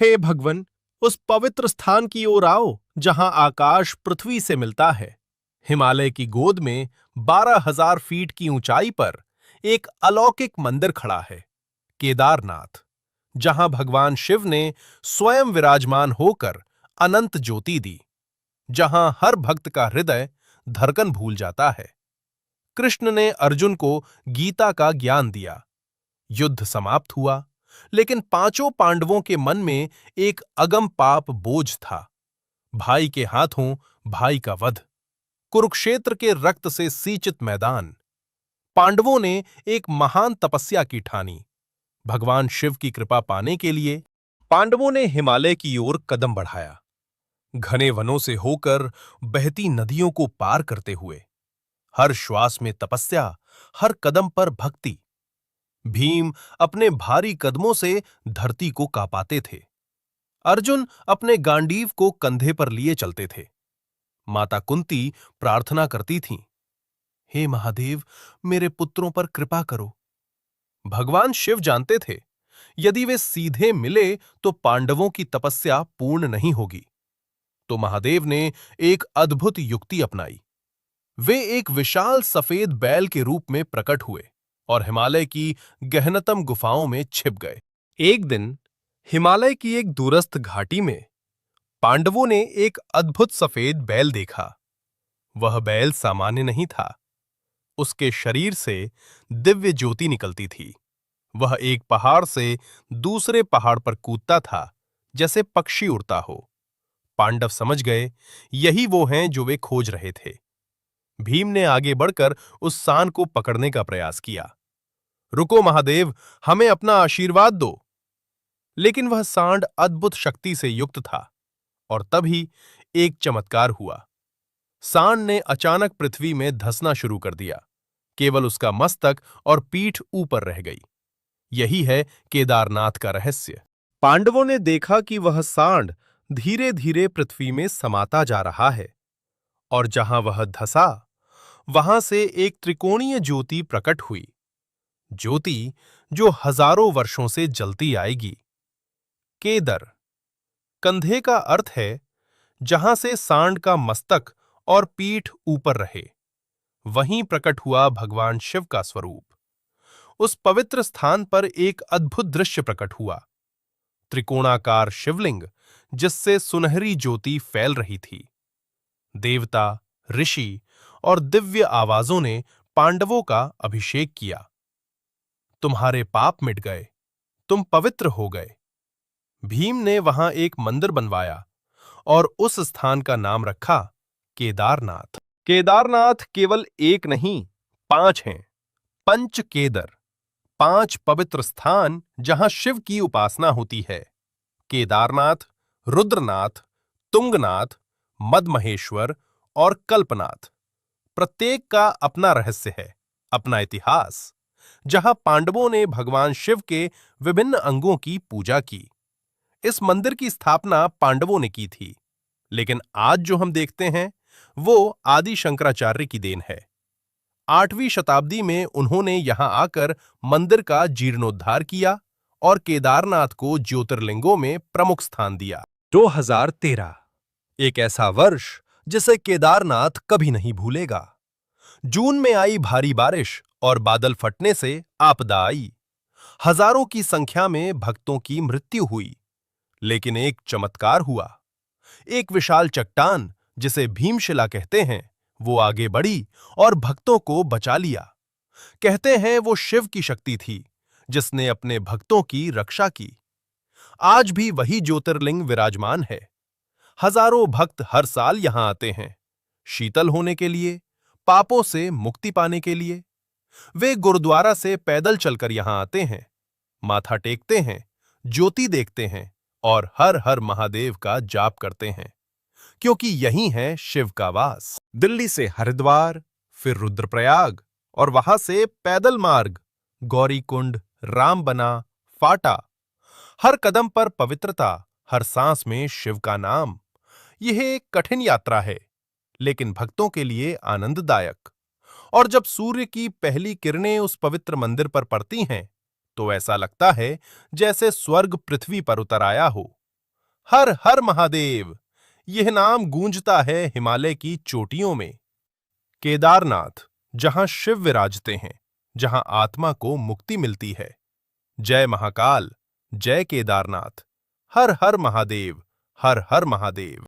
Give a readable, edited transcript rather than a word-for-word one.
हे भगवन, उस पवित्र स्थान की ओर आओ जहां आकाश पृथ्वी से मिलता है। हिमालय की गोद में 12,000 फीट की ऊंचाई पर एक अलौकिक मंदिर खड़ा है, केदारनाथ, जहां भगवान शिव ने स्वयं विराजमान होकर अनंत ज्योति दी, जहां हर भक्त का हृदय धड़कन भूल जाता है। कृष्ण ने अर्जुन को गीता का ज्ञान दिया, युद्ध समाप्त हुआ, लेकिन पांचों पांडवों के मन में एक अगम पाप बोझ था। भाई के हाथों भाई का वध, कुरुक्षेत्र के रक्त से सींचित मैदान। पांडवों ने एक महान तपस्या की ठानी। भगवान शिव की कृपा पाने के लिए पांडवों ने हिमालय की ओर कदम बढ़ाया, घने वनों से होकर बहती नदियों को पार करते हुए। हर श्वास में तपस्या, हर कदम पर भक्ति। भीम अपने भारी कदमों से धरती को कांपाते थे। अर्जुन अपने गांडीव को कंधे पर लिए चलते थे। माता कुंती प्रार्थना करती थीं, हे महादेव, मेरे पुत्रों पर कृपा करो। भगवान शिव जानते थे, यदि वे सीधे मिले तो पांडवों की तपस्या पूर्ण नहीं होगी। तो महादेव ने एक अद्भुत युक्ति अपनाई। वे एक विशाल सफेद बैल के रूप में प्रकट हुए और हिमालय की गहनतम गुफाओं में छिप गए। एक दिन हिमालय की एक दूरस्थ घाटी में पांडवों ने एक अद्भुत सफेद बैल देखा। वह बैल सामान्य नहीं था। उसके शरीर से दिव्य ज्योति निकलती थी। वह एक पहाड़ से दूसरे पहाड़ पर कूदता था, जैसे पक्षी उड़ता हो। पांडव समझ गए, यही वो हैं जो वे खोज रहे थे। भीम ने आगे बढ़कर उस सांड को पकड़ने का प्रयास किया। रुको महादेव, हमें अपना आशीर्वाद दो। लेकिन वह सांड अद्भुत शक्ति से युक्त था और तभी एक चमत्कार हुआ। सांड ने अचानक पृथ्वी में धंसना शुरू कर दिया। केवल उसका मस्तक और पीठ ऊपर रह गई। यही है केदारनाथ का रहस्य। पांडवों ने देखा कि वह सांड धीरे धीरे पृथ्वी में समाता जा रहा है और जहां वह धंसा, वहां से एक त्रिकोणीय ज्योति प्रकट हुई। ज्योति जो हजारों वर्षों से जलती आएगी। केदर, कंधे का अर्थ है जहां से सांड का मस्तक और पीठ ऊपर रहे। वहीं प्रकट हुआ भगवान शिव का स्वरूप। उस पवित्र स्थान पर एक अद्भुत दृश्य प्रकट हुआ। त्रिकोणाकार शिवलिंग जिससे सुनहरी ज्योति फैल रही थी। देवता, ऋषि और दिव्य आवाजों ने पांडवों का अभिषेक किया। तुम्हारे पाप मिट गए, तुम पवित्र हो गए। भीम ने वहां एक मंदिर बनवाया और उस स्थान का नाम रखा केदारनाथ। केदारनाथ केवल एक नहीं, 5 हैं। पंच केदर, 5 पवित्र स्थान जहां शिव की उपासना होती है। केदारनाथ, रुद्रनाथ, तुंगनाथ, मदमहेश्वर और कल्पनाथ। प्रत्येक का अपना रहस्य है, अपना इतिहास, जहां पांडवों ने भगवान शिव के विभिन्न अंगों की पूजा की। इस मंदिर की स्थापना पांडवों ने की थी, लेकिन आज जो हम देखते हैं वो आदि शंकराचार्य की देन है। 8वीं शताब्दी में उन्होंने यहां आकर मंदिर का जीर्णोद्धार किया और केदारनाथ को ज्योतिर्लिंगों में प्रमुख स्थान दिया। 2013 एक ऐसा वर्ष जिसे केदारनाथ कभी नहीं भूलेगा। जून में आई भारी बारिश और बादल फटने से आपदा आई। हजारों की संख्या में भक्तों की मृत्यु हुई, लेकिन एक चमत्कार हुआ। एक विशाल चट्टान, जिसे भीमशिला कहते हैं, वो आगे बढ़ी और भक्तों को बचा लिया। कहते हैं वो शिव की शक्ति थी जिसने अपने भक्तों की रक्षा की। आज भी वही ज्योतिर्लिंग विराजमान है। हजारों भक्त हर साल यहां आते हैं, शीतल होने के लिए, पापों से मुक्ति पाने के लिए। वे गुरुद्वारा से पैदल चलकर यहां आते हैं, माथा टेकते हैं, ज्योति देखते हैं और हर हर महादेव का जाप करते हैं, क्योंकि यही है शिव का वास। दिल्ली से हरिद्वार, फिर रुद्रप्रयाग और वहां से पैदल मार्ग, गौरीकुंड, रामबना, फाटा। हर कदम पर पवित्रता, हर सांस में शिव का नाम। यह एक कठिन यात्रा है, लेकिन भक्तों के लिए आनंददायक। और जब सूर्य की पहली किरणें उस पवित्र मंदिर पर पड़ती हैं, तो ऐसा लगता है जैसे स्वर्ग पृथ्वी पर उतर आया हो। हर हर महादेव। यह नाम गूंजता है हिमालय की चोटियों में। केदारनाथ, जहां शिव विराजते हैं, जहां आत्मा को मुक्ति मिलती है। जय महाकाल, जय केदारनाथ। हर हर महादेव, हर हर महादेव।